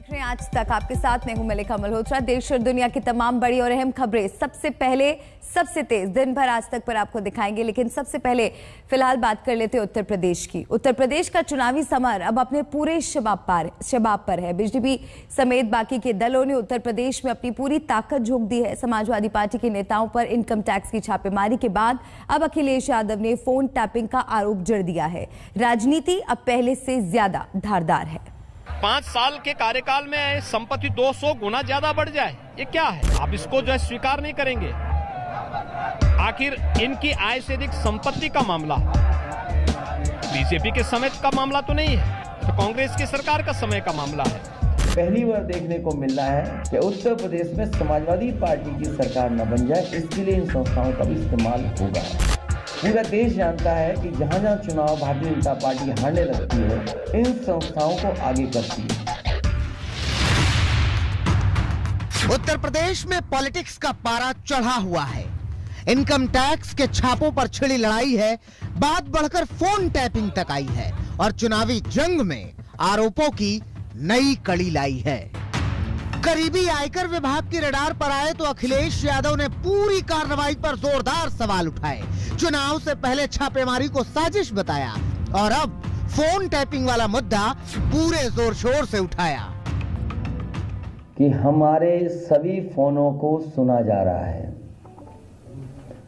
देख रहे हैं आज तक, आपके साथ मैं हूं मलिका मल्होत्रा। देश और दुनिया की तमाम बड़ी और अहम खबरें सबसे पहले, सबसे तेज दिन भर आज तक पर आपको दिखाएंगे। लेकिन सबसे पहले फिलहाल बात कर लेते हैं उत्तर प्रदेश की। उत्तर प्रदेश का चुनावी समर अब अपने पूरे शबाब पर है। बीजेपी समेत बाकी के दलों ने उत्तर प्रदेश में अपनी पूरी ताकत झोंक दी है। समाजवादी पार्टी के नेताओं पर इनकम टैक्स की छापेमारी के बाद अब अखिलेश यादव ने फोन टैपिंग का आरोप जड़ दिया है। राजनीति अब पहले से ज्यादा धारदार है। 5 साल के कार्यकाल में संपत्ति 200 गुना ज्यादा बढ़ जाए, ये क्या है? आप इसको जो है स्वीकार नहीं करेंगे। आखिर इनकी आय से अधिक संपत्ति का मामला बीजेपी के समय का मामला तो नहीं है, तो कांग्रेस की सरकार का समय का मामला है। पहली बार देखने को मिल रहा है कि उत्तर प्रदेश में समाजवादी पार्टी की सरकार न बन जाए, इसके लिए इन संस्थाओं का भी इस्तेमाल होगा। पूरा देश जानता है कि जहां जहां चुनाव भारतीय जनता पार्टी हारने लगती है, इन संस्थाओं को आगे करती है। उत्तर प्रदेश में पॉलिटिक्स का पारा चढ़ा हुआ है। इनकम टैक्स के छापों पर छिड़ी लड़ाई है, बात बढ़कर फोन टैपिंग तक आई है और चुनावी जंग में आरोपों की नई कड़ी लाई है। करीबी आयकर विभाग के रडार पर आए तो अखिलेश यादव ने पूरी कार्रवाई पर जोरदार सवाल उठाए। चुनाव से पहले छापेमारी को साजिश बताया और अब फोन टैपिंग वाला मुद्दा पूरे जोर शोर से उठाया कि हमारे सभी फोनों को सुना जा रहा है।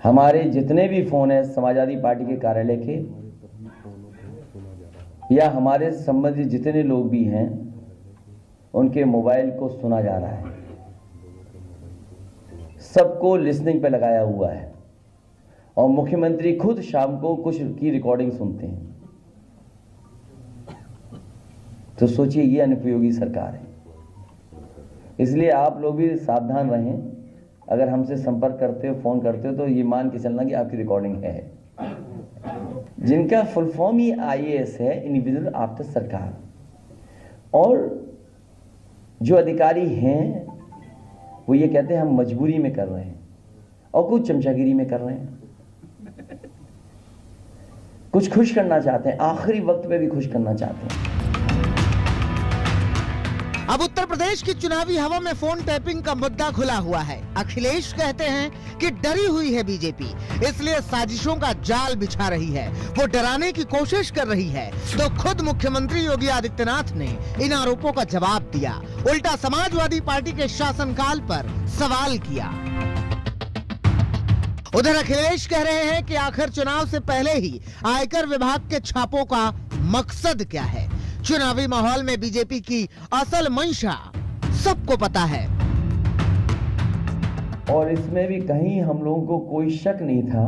हमारे जितने भी फोन हैं समाजवादी पार्टी के कार्यालय के या हमारे संबंधित जितने लोग भी हैं, उनके मोबाइल को सुना जा रहा है। सबको लिसनिंग पे लगाया हुआ है और मुख्यमंत्री खुद शाम को कुछ की रिकॉर्डिंग सुनते हैं। तो सोचिए, ये अनुपयोगी सरकार है। इसलिए आप लोग भी सावधान रहें। अगर हमसे संपर्क करते हो, फोन करते हो, तो ये मान के चलना कि आपकी रिकॉर्डिंग है। जिनका फुल फॉर्म ही IAS है, इंडिविजुअल आफ्टर सरकार, और जो अधिकारी हैं वो ये कहते हैं हम मजबूरी में कर रहे हैं और कुछ चमचागिरी में कर रहे हैं, कुछ खुश करना चाहते हैं, आखिरी वक्त में भी खुश करना चाहते हैं। अब उत्तर प्रदेश की चुनावी हवा में फोन टैपिंग का मुद्दा खुला हुआ है। अखिलेश कहते हैं कि डरी हुई है बीजेपी, इसलिए साजिशों का जाल बिछा रही है, वो डराने की कोशिश कर रही है। तो खुद मुख्यमंत्री योगी आदित्यनाथ ने इन आरोपों का जवाब दिया, उल्टा समाजवादी पार्टी के शासनकाल पर सवाल किया। उधर अखिलेश कह रहे हैं कि आखिर चुनाव से पहले ही आयकर विभाग के छापों का मकसद क्या है। चुनावी माहौल में बीजेपी की असल मंशा सबको पता है और इसमें भी कहीं हम लोगों को कोई शक नहीं था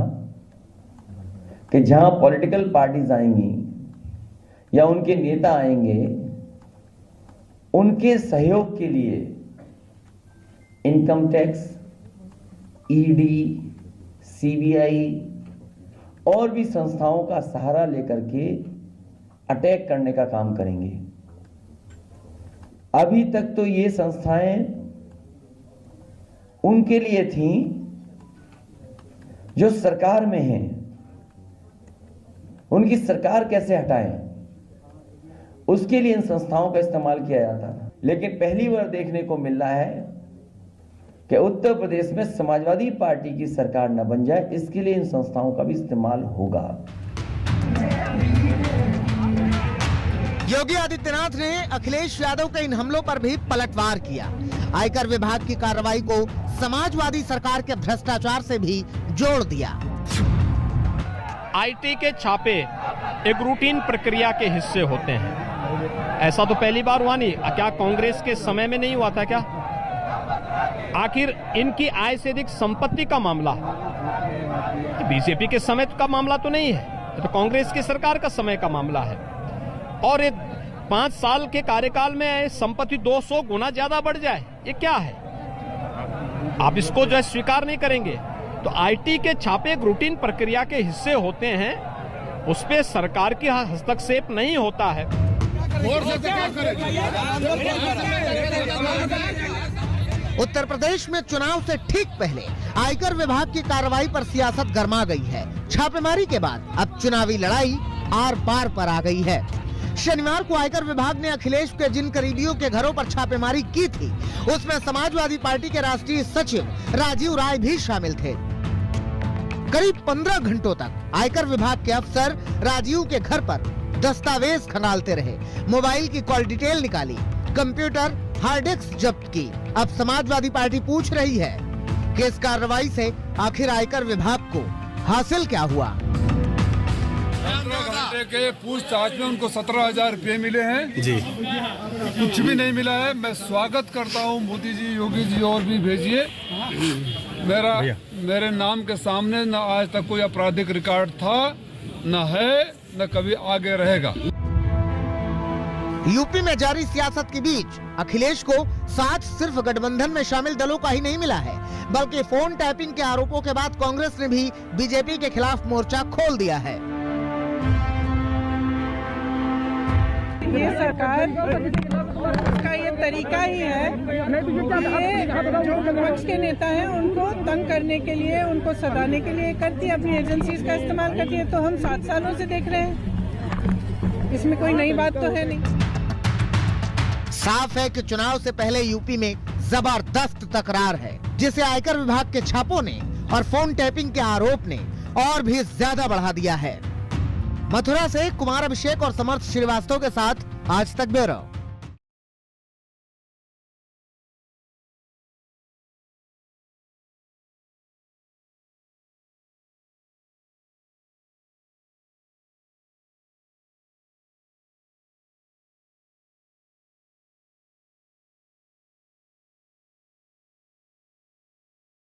कि जहां पॉलिटिकल पार्टीज आएंगी या उनके नेता आएंगे, उनके सहयोग के लिए इनकम टैक्स, ED, CBI और भी संस्थाओं का सहारा लेकर के अटैक करने का काम करेंगे। अभी तक तो ये संस्थाएं उनके लिए थीं जो सरकार में हैं, उनकी सरकार कैसे हटाएं, उसके लिए इन संस्थाओं का इस्तेमाल किया जाता था। लेकिन पहली बार देखने को मिल रहा है कि उत्तर प्रदेश में समाजवादी पार्टी की सरकार न बन जाए, इसके लिए इन संस्थाओं का भी इस्तेमाल होगा। योगी आदित्यनाथ ने अखिलेश यादव के इन हमलों पर भी पलटवार किया। आयकर विभाग की कार्रवाई को समाजवादी सरकार के भ्रष्टाचार से भी जोड़ दिया। IT के छापे एक रूटीन प्रक्रिया के हिस्से होते हैं, ऐसा तो पहली बार हुआ नहीं। क्या कांग्रेस के समय में नहीं हुआ था क्या? आखिर इनकी आय से अधिक संपत्ति का मामला बीजेपी के समय का मामला तो नहीं है, तो कांग्रेस की सरकार का समय का मामला है। और एक 5 साल के कार्यकाल में संपत्ति 200 गुना ज्यादा बढ़ जाए, ये क्या है? आप इसको जो है स्वीकार नहीं करेंगे। तो IT के छापे एक रूटीन प्रक्रिया के हिस्से होते हैं, उस पे सरकार की हस्तक्षेप नहीं होता है। उत्तर प्रदेश में चुनाव से ठीक पहले आयकर विभाग की कार्रवाई पर सियासत गर्मा गई है। छापेमारी के बाद अब चुनावी लड़ाई आर पार पर आ गई है। शनिवार को आयकर विभाग ने अखिलेश के जिन करीबियों के घरों पर छापेमारी की थी, उसमें समाजवादी पार्टी के राष्ट्रीय सचिव राजीव राय भी शामिल थे। करीब 15 घंटों तक आयकर विभाग के अफसर राजीव के घर पर दस्तावेज खंगालते रहे, मोबाइल की कॉल डिटेल निकाली, कंप्यूटर, हार्ड डिस्क जब्त की। अब समाजवादी पार्टी पूछ रही है कि इस कार्रवाई से आखिर आयकर विभाग को हासिल क्या हुआ। 15 घंटे के पूछताछ में उनको 17,000 रुपए मिले हैं जी। कुछ भी नहीं मिला है। मैं स्वागत करता हूं, मोदी जी, योगी जी, और भी भेजिए। मेरे नाम के सामने न आज तक कोई आपराधिक रिकॉर्ड था, न है, न कभी आगे रहेगा। यूपी में जारी सियासत के बीच अखिलेश को साथ सिर्फ गठबंधन में शामिल दलों का ही नहीं मिला है, बल्कि फोन टैपिंग के आरोपों के बाद कांग्रेस ने भी बीजेपी के खिलाफ मोर्चा खोल दिया है। ये सरकार का ये तरीका ही है, ये जो विपक्ष के नेता हैं उनको तंग करने के लिए, उनको सताने के लिए करती है, अपनी एजेंसीज का इस्तेमाल करती है। तो हम 7 सालों से देख रहे हैं, इसमें कोई नई बात तो है नहीं। साफ है कि चुनाव से पहले यूपी में जबरदस्त तकरार है, जिसे आयकर विभाग के छापों ने और फोन टैपिंग के आरोप ने और भी ज्यादा बढ़ा दिया है। मथुरा से कुमार अभिषेक और समर्थ श्रीवास्तव के साथ आज तक ब्यूरो।